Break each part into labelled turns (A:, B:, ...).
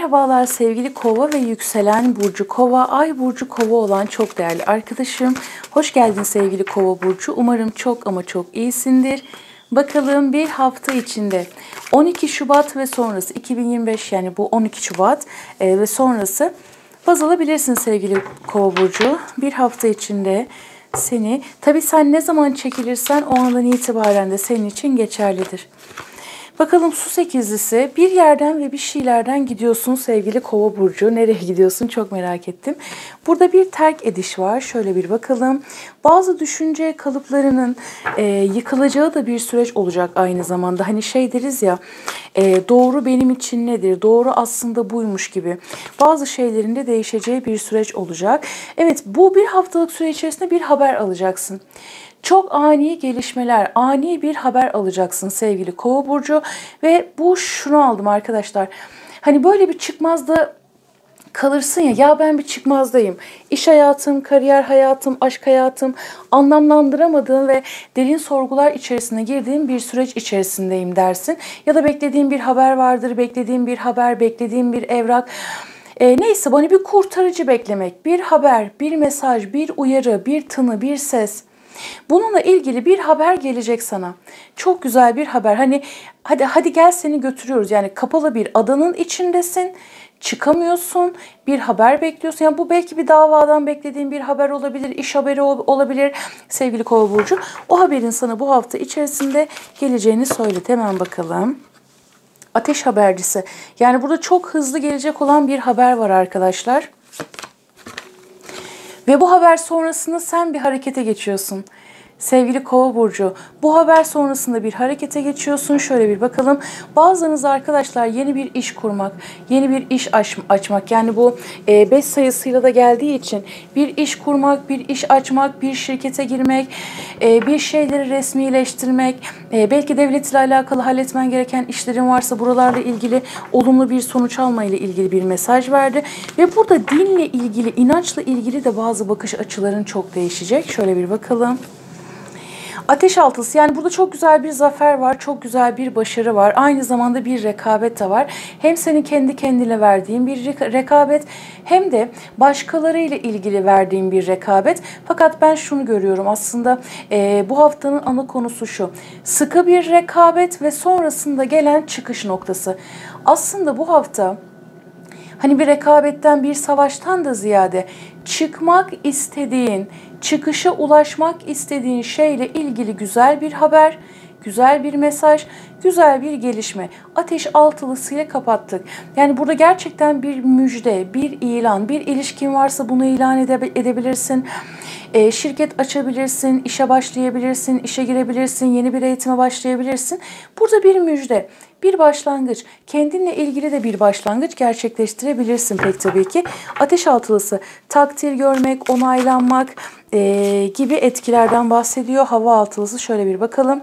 A: Merhabalar sevgili Kova ve yükselen burcu Kova, ay burcu Kova olan çok değerli arkadaşım. Hoş geldin sevgili Kova burcu. Umarım çok ama çok iyisindir. Bakalım bir hafta içinde 12 Şubat ve sonrası 2025, yani bu 12 Şubat ve sonrası baz alabilirsin sevgili Kova burcu. Bir hafta içinde seni, tabii sen ne zaman çekilirsen o andan itibaren de senin için geçerlidir. Bakalım su sekizlisi, bir yerden ve bir şeylerden gidiyorsun sevgili Kova burcu. Nereye gidiyorsun çok merak ettim. Burada bir terk ediş var. Şöyle bir bakalım. Bazı düşünce kalıplarının yıkılacağı da bir süreç olacak aynı zamanda. Hani şey deriz ya, doğru benim için nedir? Doğru aslında buymuş gibi. Bazı şeylerin de değişeceği bir süreç olacak. Evet, bu bir haftalık süre içerisinde bir haber alacaksın. Çok ani gelişmeler, ani bir haber alacaksın sevgili Kova burcu ve bu şunu aldım arkadaşlar. Hani böyle bir çıkmazda kalırsın ya ben bir çıkmazdayım. İş hayatım, kariyer hayatım, aşk hayatım, anlamlandıramadığım ve derin sorgular içerisine girdiğim bir süreç içerisindeyim dersin. Ya da beklediğim bir haber vardır, beklediğim bir haber, beklediğim bir evrak. Neyse, bana bir kurtarıcı beklemek, bir haber, bir mesaj, bir uyarı, bir tını, bir ses. Bununla ilgili bir haber gelecek sana. Çok güzel bir haber. Hani hadi gel seni götürüyoruz. Yani kapalı bir adanın içindesin. Çıkamıyorsun. Bir haber bekliyorsun. Yani bu belki bir davadan beklediğin bir haber olabilir. İş haberi olabilir sevgili Kova burcu. O haberin sana bu hafta içerisinde geleceğini söyledi. Hemen bakalım. Ateş habercisi. Yani burada çok hızlı gelecek olan bir haber var arkadaşlar. Ve bu haber sonrasında sen bir harekete geçiyorsun. Sevgili Kova burcu, bu haber sonrasında bir harekete geçiyorsun. Şöyle bir bakalım. Bazılarınız arkadaşlar yeni bir iş kurmak, yeni bir iş açmak. Yani bu 5 sayısıyla da geldiği için bir iş kurmak, bir iş açmak, bir şirkete girmek, bir şeyleri resmileştirmek, belki devlet ile alakalı halletmen gereken işlerin varsa buralarla ilgili olumlu bir sonuç alma ile ilgili bir mesaj verdi. Ve burada dinle ilgili, inançla ilgili de bazı bakış açıların çok değişecek. Şöyle bir bakalım. Ateş altısı, yani burada çok güzel bir zafer var, çok güzel bir başarı var. Aynı zamanda bir rekabet de var. Hem senin kendi kendine verdiğin bir rekabet, hem de başkalarıyla ilgili verdiğin bir rekabet. Fakat ben şunu görüyorum aslında, bu haftanın ana konusu şu: sıkı bir rekabet ve sonrasında gelen çıkış noktası. Aslında bu hafta hani bir rekabetten, bir savaştan da ziyade çıkmak istediğin, çıkışa ulaşmak istediğin şeyle ilgili güzel bir haber, güzel bir mesaj, güzel bir gelişme. Ateş altılısıyla kapattık. Yani burada gerçekten bir müjde, bir ilan, bir ilişkin varsa bunu ilan edebilirsin. Şirket açabilirsin, işe başlayabilirsin, işe girebilirsin, yeni bir eğitime başlayabilirsin. Burada bir müjde, bir başlangıç, kendinle ilgili de bir başlangıç gerçekleştirebilirsin pek tabii ki. Ateş altılısı takdir görmek, onaylanmak gibi etkilerden bahsediyor. Hava altılısı, şöyle bir bakalım.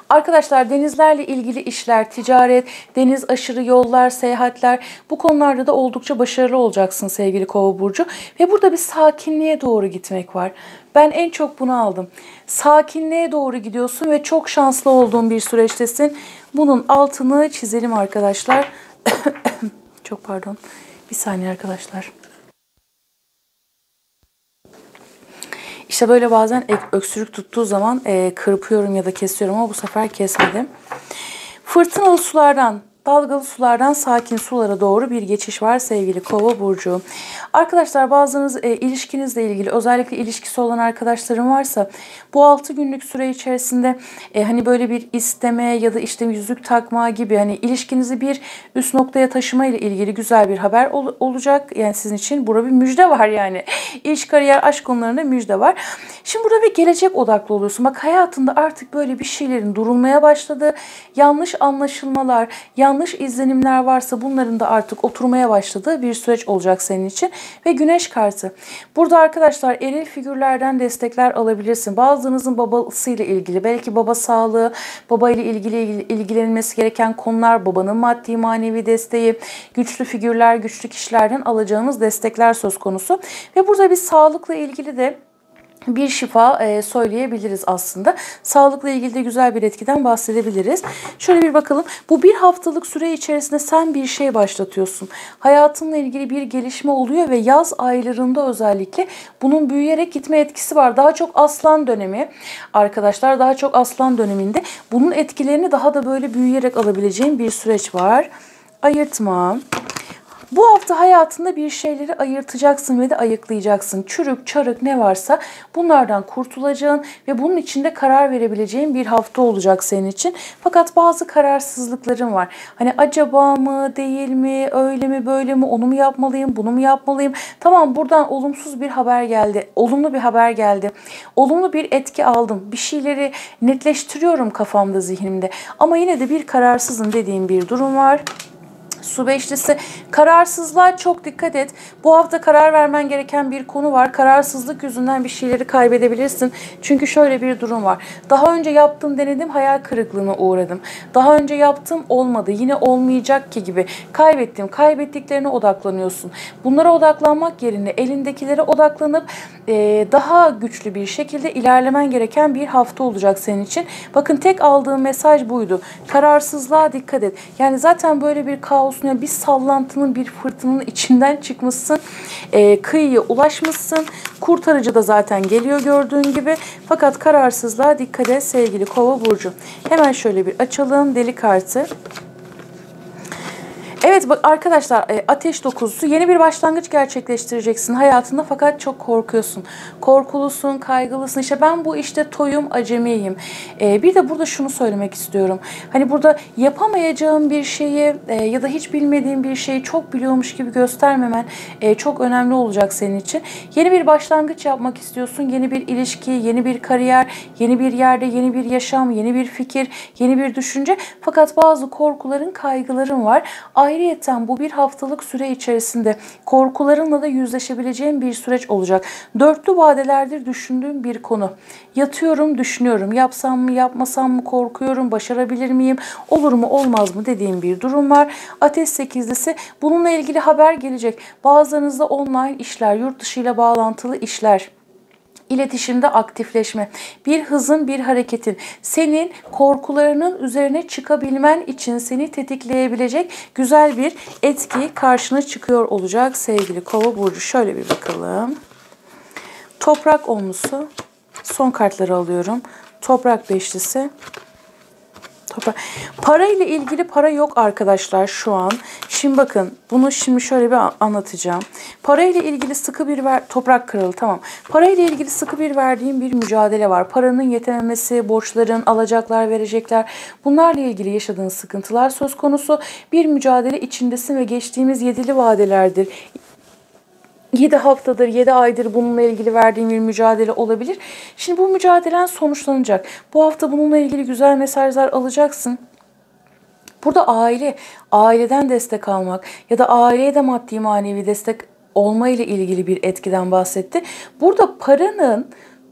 A: Arkadaşlar, denizlerle ilgili işler, ticaret, deniz aşırı yollar, seyahatler, bu konularda da oldukça başarılı olacaksın sevgili Kova burcu. Ve burada bir sakinliğe doğru gitmek var. Ben en çok bunu aldım. Sakinliğe doğru gidiyorsun ve çok şanslı olduğun bir süreçtesin. Bunun altını çizelim arkadaşlar. Çok pardon. Bir saniye arkadaşlar. İşte böyle bazen öksürük tuttuğu zaman kırpıyorum ya da kesiyorum ama bu sefer kesmedim. Fırtınalı sulardan, dalgalı sulardan sakin sulara doğru bir geçiş var sevgili Kova burcu. Arkadaşlar, bazınız ilişkinizle ilgili, özellikle ilişkisi olan arkadaşlarım varsa bu 6 günlük süre içerisinde hani böyle bir isteme ya da işte yüzük takma gibi, hani ilişkinizi bir üst noktaya taşıma ile ilgili güzel bir haber olacak. Yani sizin için burada bir müjde var yani. İş, kariyer, aşk konularında müjde var. Şimdi burada bir gelecek odaklı oluyorsun. Bak, hayatında artık böyle bir şeylerin durulmaya başladı. Yanlış anlaşılmalar, yanlış izlenimler varsa bunların da artık oturmaya başladığı bir süreç olacak senin için. Ve güneş kartı. Burada arkadaşlar eril figürlerden destekler alabilirsin. Bazılarınızın babasıyla ilgili, belki baba sağlığı, baba ile ilgili ilgilenilmesi gereken konular, babanın maddi manevi desteği, güçlü figürler, güçlü kişilerden alacağınız destekler söz konusu. Ve burada bir sağlıkla ilgili de bir şifa söyleyebiliriz aslında. Sağlıkla ilgili de güzel bir etkiden bahsedebiliriz. Şöyle bir bakalım. Bu bir haftalık süre içerisinde sen bir şey başlatıyorsun. Hayatınla ilgili bir gelişme oluyor ve yaz aylarında özellikle bunun büyüyerek gitme etkisi var. Daha çok aslan dönemi arkadaşlar, daha çok aslan döneminde bunun etkilerini daha da böyle büyüyerek alabileceğin bir süreç var. Ayırtma. Bu hafta hayatında bir şeyleri ayırtacaksın ve de ayıklayacaksın. Çürük, çarık ne varsa bunlardan kurtulacağın ve bunun içinde karar verebileceğin bir hafta olacak senin için. Fakat bazı kararsızlıkların var. Hani acaba mı, değil mi, öyle mi, böyle mi, onu mu yapmalıyım, bunu mu yapmalıyım? Tamam, buradan olumsuz bir haber geldi, olumlu bir haber geldi. Olumlu bir etki aldım. Bir şeyleri netleştiriyorum kafamda, zihnimde. Ama yine de bir kararsızım dediğim bir durum var. Su beşlisi, kararsızlığa çok dikkat et. Bu hafta karar vermen gereken bir konu var. Kararsızlık yüzünden bir şeyleri kaybedebilirsin. Çünkü şöyle bir durum var. Daha önce yaptım, denedim, hayal kırıklığına uğradım. Daha önce yaptım, olmadı, yine olmayacak ki gibi. Kaybettim, kaybettiklerine odaklanıyorsun. Bunlara odaklanmak yerine elindekilere odaklanıp daha güçlü bir şekilde ilerlemen gereken bir hafta olacak senin için. Bakın, tek aldığım mesaj buydu. Kararsızlığa dikkat et. Yani zaten böyle bir kaos, yani bir sallantının, bir fırtınanın içinden çıkmışsın. Kıyıya ulaşmışsın. Kurtarıcı da zaten geliyor gördüğün gibi. Fakat kararsızlığa dikkat et sevgili Kova burcu. Hemen şöyle bir açalım deli kartı. Evet bak arkadaşlar, ateş dokuzusu, yeni bir başlangıç gerçekleştireceksin hayatında fakat çok korkuyorsun. Korkulusun, kaygılısın. İşte ben bu işte toyum, acemiyim. Bir de burada şunu söylemek istiyorum. Hani burada yapamayacağım bir şeyi ya da hiç bilmediğim bir şeyi çok biliyormuş gibi göstermemen çok önemli olacak senin için. Yeni bir başlangıç yapmak istiyorsun. Yeni bir ilişki, yeni bir kariyer, yeni bir yerde, yeni bir yaşam, yeni bir fikir, yeni bir düşünce. Fakat bazı korkuların, kaygıların var. Ayrıyeten bu bir haftalık süre içerisinde korkularınla da yüzleşebileceğin bir süreç olacak. Dörtlü vadelerdir düşündüğüm bir konu. Yatıyorum, düşünüyorum. Yapsam mı, yapmasam mı, korkuyorum, başarabilir miyim, olur mu, olmaz mı dediğim bir durum var. Ateş sekizlisi, bununla ilgili haber gelecek. Bazılarınızda online işler, yurt dışı ile bağlantılı işler. İletişimde aktifleşme, bir hızın, bir hareketin, senin korkularının üzerine çıkabilmen için seni tetikleyebilecek güzel bir etki karşına çıkıyor olacak sevgili Kova burcu. Şöyle bir bakalım. Toprak onlusu, son kartları alıyorum. Toprak beşlisi. Para ile ilgili para yok arkadaşlar şu an. Şimdi bakın, bunu şimdi şöyle bir anlatacağım. Para ile ilgili sıkı bir toprak kralı, tamam. Para ile ilgili sıkı bir verdiğim bir mücadele var. Paranın yetememesi, borçların, alacaklar, verecekler. Bunlarla ilgili yaşadığın sıkıntılar söz konusu. Bir mücadele içindesin ve geçtiğimiz 7'li vadelerdir. 7 haftadır, 7 aydır bununla ilgili verdiğim bir mücadele olabilir. Şimdi bu mücadelen sonuçlanacak. Bu hafta bununla ilgili güzel mesajlar alacaksın. Burada aileden destek almak ya da aileye de maddi manevi destek olma ile ilgili bir etkiden bahsetti. Burada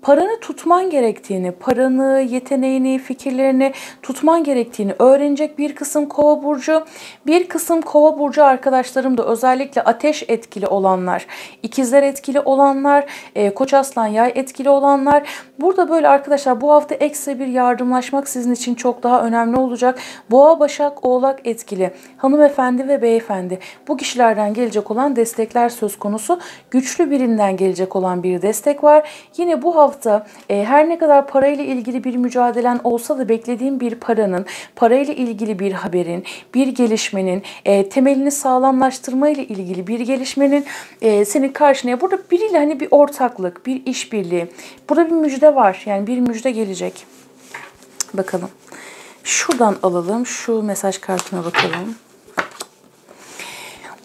A: paranı tutman gerektiğini, paranı, yeteneğini, fikirlerini tutman gerektiğini öğrenecek bir kısım Kova burcu. Bir kısım Kova burcu arkadaşlarım da, özellikle ateş etkili olanlar, ikizler etkili olanlar, Koç aslan yay etkili olanlar. Burada böyle arkadaşlar, bu hafta ekstra bir yardımlaşmak sizin için çok daha önemli olacak. Boğa, Başak, Oğlak etkili hanımefendi ve beyefendi. Bu kişilerden gelecek olan destekler söz konusu. Güçlü birinden gelecek olan bir destek var. Yine bu hafta her ne kadar parayla ilgili bir mücadelen olsa da beklediğim bir paranın, parayla ilgili bir haberin, bir gelişmenin, temelini sağlamlaştırma ile ilgili bir gelişmenin senin karşına, burada biriyle hani bir ortaklık, bir işbirliği, burada bir müjde var. Yani bir müjde gelecek. Bakalım. Şuradan alalım. Şu mesaj kartına bakalım.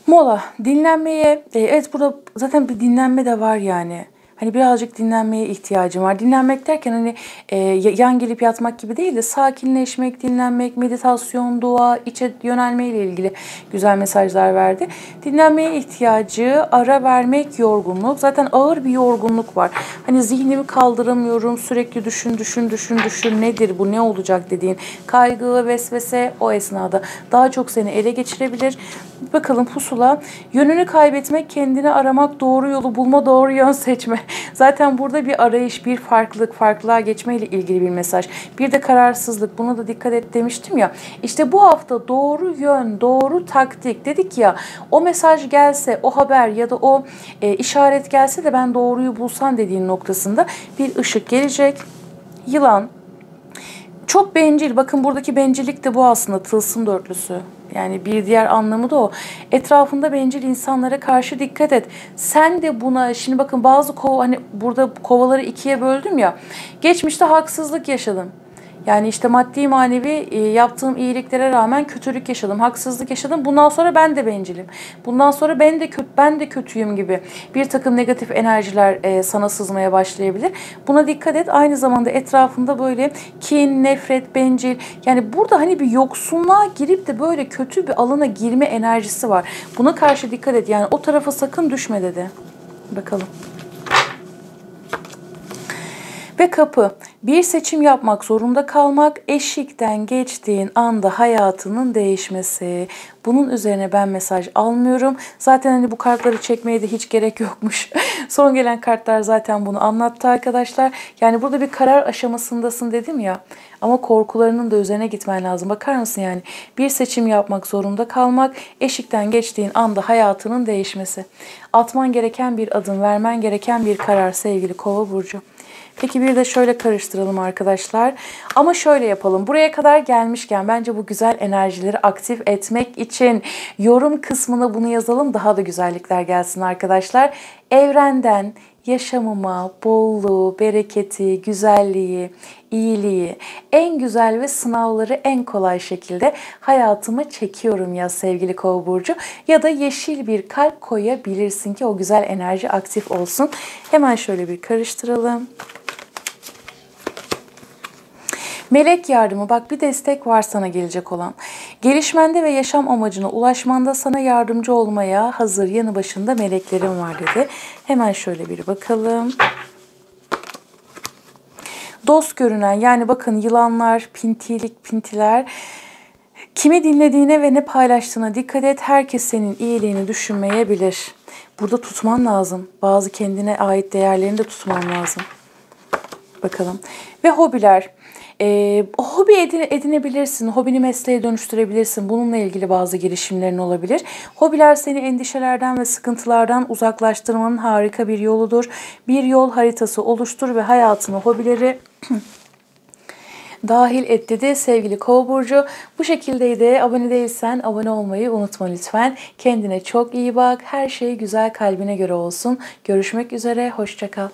A: Mola, dinlenmeye, evet burada zaten bir dinlenme de var yani. Hani birazcık dinlenmeye ihtiyacım var. Dinlenmek derken hani yan gelip yatmak gibi değil de sakinleşmek, dinlenmek, meditasyon, dua, içe yönelme ile ilgili güzel mesajlar verdi. Dinlenmeye ihtiyacı, ara vermek, yorgunluk. Zaten ağır bir yorgunluk var. Hani zihnimi kaldıramıyorum, sürekli düşün nedir bu, ne olacak dediğin kaygı, vesvese o esnada daha çok seni ele geçirebilir. Bakalım pusula. Yönünü kaybetmek, kendini aramak, doğru yolu bulma, doğru yön seçme. Zaten burada bir arayış, bir farklılık, farklılığa geçme ile ilgili bir mesaj. Bir de kararsızlık. Buna da dikkat et demiştim ya. İşte bu hafta doğru yön, doğru taktik dedik ya. O mesaj gelse, o haber ya da o işaret gelse de ben doğruyu bulsam dediğin noktasında bir ışık gelecek. Yılan. Çok bencil. Bakın buradaki bencillik de bu aslında. Tılsım dörtlüsü. Yani bir diğer anlamı da o. Etrafında bencil insanlara karşı dikkat et. Sen de buna, şimdi bakın bazı kova, hani burada kovaları ikiye böldüm ya. Geçmişte haksızlık yaşadım. Yani işte maddi manevi yaptığım iyiliklere rağmen kötülük yaşadım, haksızlık yaşadım. Bundan sonra ben de bencilim. Bundan sonra ben de kötüyüm gibi bir takım negatif enerjiler sana sızmaya başlayabilir. Buna dikkat et. Aynı zamanda etrafında böyle kin, nefret, bencil. Yani burada hani bir yoksunluğa girip de böyle kötü bir alana girme enerjisi var. Buna karşı dikkat et. Yani o tarafa sakın düşme dedi. Bakalım. Ve kapı. Bir seçim yapmak zorunda kalmak, eşikten geçtiğin anda hayatının değişmesi. Bunun üzerine ben mesaj almıyorum. Zaten hani bu kartları çekmeye de hiç gerek yokmuş. Son gelen kartlar zaten bunu anlattı arkadaşlar. Yani burada bir karar aşamasındasın dedim ya. Ama korkularının da üzerine gitmen lazım. Bakar mısın yani? Bir seçim yapmak zorunda kalmak, eşikten geçtiğin anda hayatının değişmesi. Atman gereken bir adım, vermen gereken bir karar sevgili Kova burcu. Peki bir de şöyle karıştıralım arkadaşlar. Ama şöyle yapalım. Buraya kadar gelmişken bence bu güzel enerjileri aktif etmek için yorum kısmına bunu yazalım. Daha da güzellikler gelsin arkadaşlar. Evrenden yaşamıma bolluğu, bereketi, güzelliği, iyiliği, en güzel ve sınavları en kolay şekilde hayatıma çekiyorum ya sevgili Kova burcu. Ya da yeşil bir kalp koyabilirsin ki o güzel enerji aktif olsun. Hemen şöyle bir karıştıralım. Melek yardımı, bak bir destek var sana gelecek olan. Gelişmende ve yaşam amacına ulaşmanda sana yardımcı olmaya hazır yanı başında meleklerim var dedi. Hemen şöyle bir bakalım. Dost görünen, yani bakın yılanlar, pintiler. Kimi dinlediğine ve ne paylaştığına dikkat et. Herkes senin iyiliğini düşünmeyebilir. Burada tutman lazım. Bazı kendine ait değerlerini de tutman lazım. Bakalım. Ve hobiler. Hobi edinebilirsin, hobini mesleğe dönüştürebilirsin. Bununla ilgili bazı girişimlerin olabilir. Hobiler seni endişelerden ve sıkıntılardan uzaklaştırmanın harika bir yoludur. Bir yol haritası oluştur ve hayatına hobileri dahil et dedi sevgili Kova burcu. Bu şekildeydi. Abone değilsen abone olmayı unutma lütfen. Kendine çok iyi bak. Her şey güzel kalbine göre olsun. Görüşmek üzere. Hoşça kal.